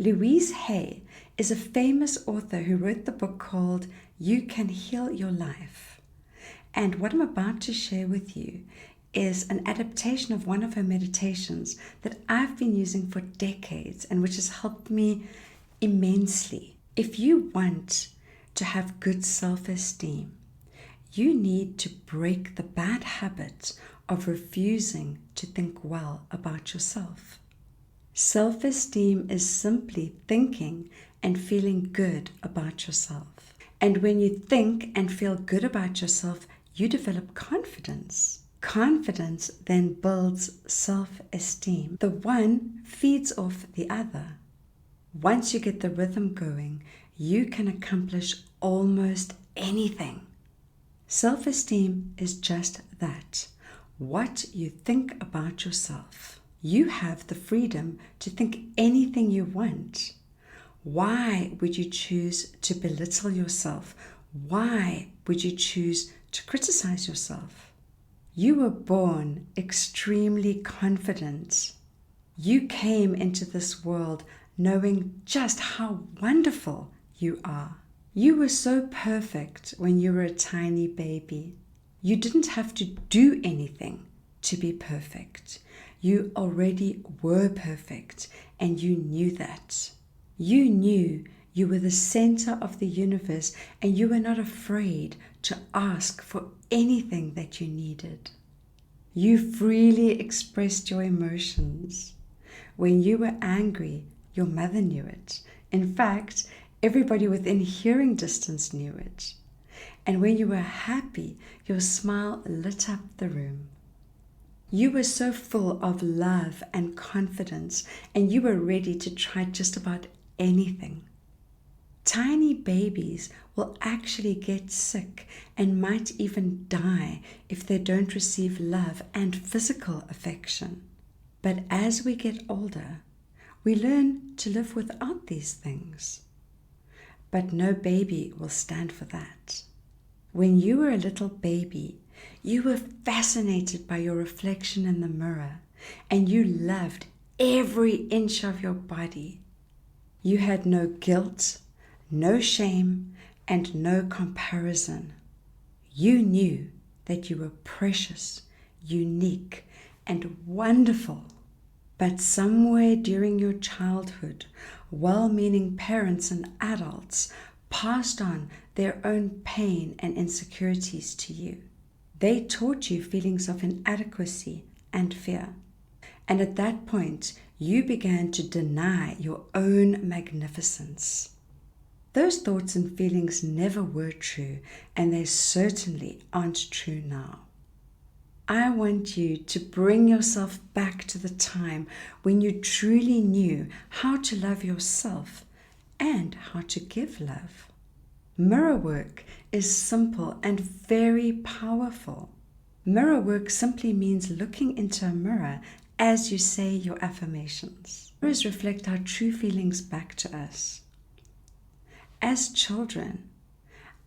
Louise Hay is a famous author who wrote the book called You Can Heal Your Life. And what I'm about to share with you is an adaptation of one of her meditations that I've been using for decades and which has helped me immensely. If you want to have good self-esteem, you need to break the bad habit of refusing to think well about yourself. Self-esteem is simply thinking and feeling good about yourself. And when you think and feel good about yourself, you develop confidence. Confidence then builds self-esteem. The one feeds off the other. Once you get the rhythm going, you can accomplish almost anything. Self-esteem is just that, what you think about yourself. You have the freedom to think anything you want. Why would you choose to belittle yourself? Why would you choose to criticize yourself? You were born extremely confident. You came into this world knowing just how wonderful you are. You were so perfect when you were a tiny baby. You didn't have to do anything to be perfect. You already were perfect, and you knew that. You knew you were the center of the universe, and you were not afraid to ask for anything that you needed. You freely expressed your emotions. When you were angry, your mother knew it. In fact, everybody within hearing distance knew it. And when you were happy, your smile lit up the room. You were so full of love and confidence, and you were ready to try just about anything. Tiny babies will actually get sick and might even die if they don't receive love and physical affection. But as we get older, we learn to live without these things. But no baby will stand for that. When you were a little baby, you were fascinated by your reflection in the mirror, and you loved every inch of your body. You had no guilt, no shame, and no comparison. You knew that you were precious, unique, and wonderful. But somewhere during your childhood, well-meaning parents and adults passed on their own pain and insecurities to you. They taught you feelings of inadequacy and fear. And at that point, you began to deny your own magnificence. Those thoughts and feelings never were true, and they certainly aren't true now. I want you to bring yourself back to the time when you truly knew how to love yourself and how to give love. Mirror work is simple and very powerful. Mirror work simply means looking into a mirror as you say your affirmations. Mirrors reflect our true feelings back to us. As children,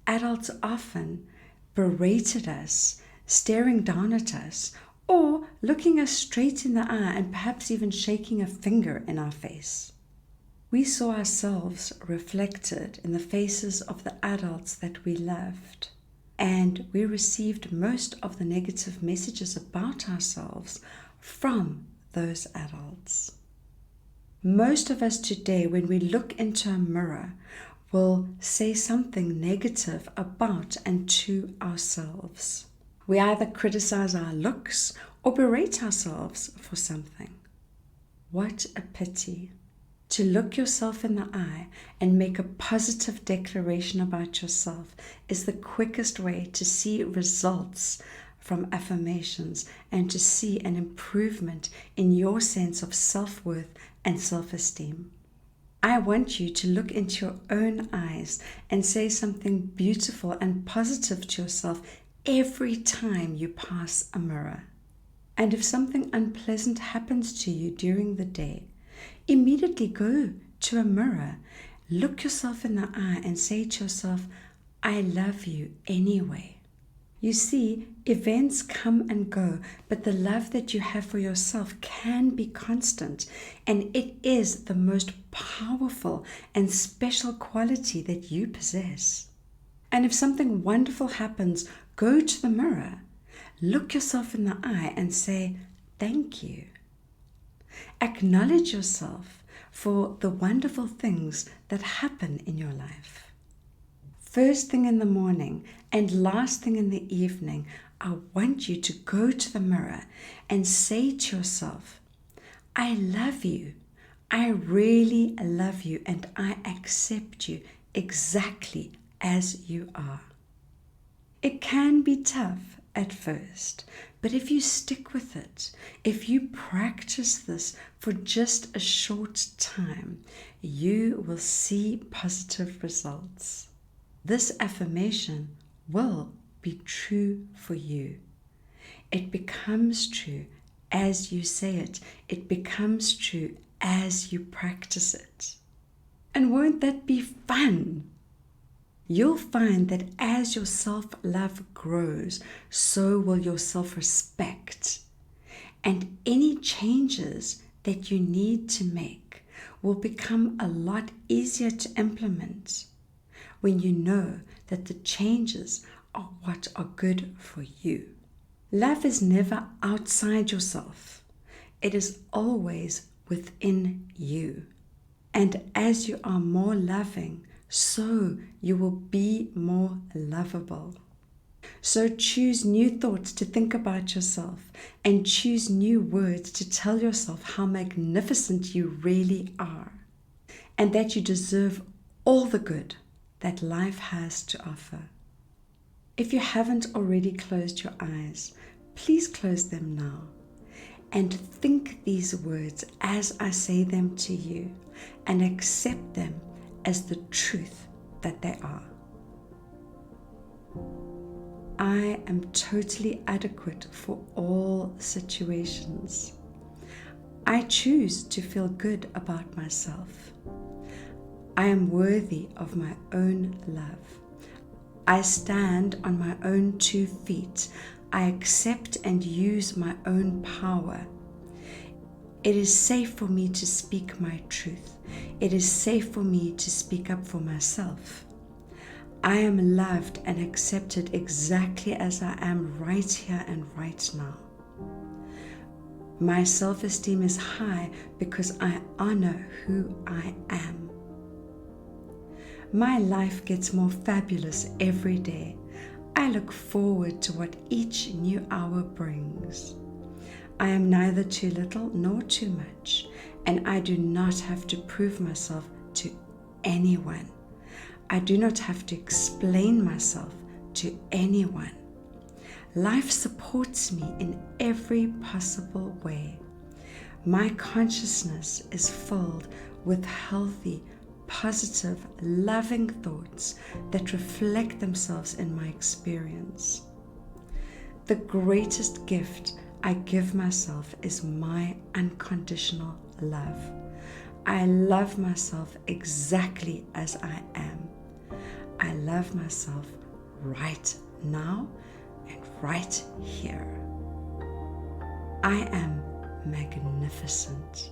adults often berated us, staring down at us, or looking us straight in the eye and perhaps even shaking a finger in our face. We saw ourselves reflected in the faces of the adults that we loved, and we received most of the negative messages about ourselves from those adults. Most of us today, when we look into a mirror, will say something negative about and to ourselves. We either criticize our looks or berate ourselves for something. What a pity. To look yourself in the eye and make a positive declaration about yourself is the quickest way to see results from affirmations and to see an improvement in your sense of self-worth and self-esteem. I want you to look into your own eyes and say something beautiful and positive to yourself every time you pass a mirror. And if something unpleasant happens to you during the day, immediately go to a mirror, look yourself in the eye and say to yourself, I love you anyway. You see, events come and go, but the love that you have for yourself can be constant, and it is the most powerful and special quality that you possess. And if something wonderful happens, go to the mirror, look yourself in the eye and say, thank you. Acknowledge yourself for the wonderful things that happen in your life. First thing in the morning and last thing in the evening, I want you to go to the mirror and say to yourself, I love you. I really love you, and I accept you exactly as you are. It can be tough at first, but if you stick with it, if you practice this for just a short time, you will see positive results. This affirmation will be true for you. It becomes true as you say it. It becomes true as you practice it. And won't that be fun? You'll find that as your self-love grows, so will your self-respect. And any changes that you need to make will become a lot easier to implement when you know that the changes are what are good for you. Love is never outside yourself. It is always within you. And as you are more loving, so you will be more lovable. So choose new thoughts to think about yourself and choose new words to tell yourself how magnificent you really are and that you deserve all the good that life has to offer. If you haven't already closed your eyes, please close them now and think these words as I say them to you and accept them as the truth that they are. I am totally adequate for all situations. I choose to feel good about myself. I am worthy of my own love. I stand on my own 2 feet. I accept and use my own power. It is safe for me to speak my truth. It is safe for me to speak up for myself. I am loved and accepted exactly as I am right here and right now. My self-esteem is high because I honor who I am. My life gets more fabulous every day. I look forward to what each new hour brings. I am neither too little nor too much, and I do not have to prove myself to anyone. I do not have to explain myself to anyone. Life supports me in every possible way. My consciousness is filled with healthy, positive, loving thoughts that reflect themselves in my experience. The greatest gift I give myself is my unconditional love. I love myself exactly as I am. I love myself right now and right here. I am magnificent.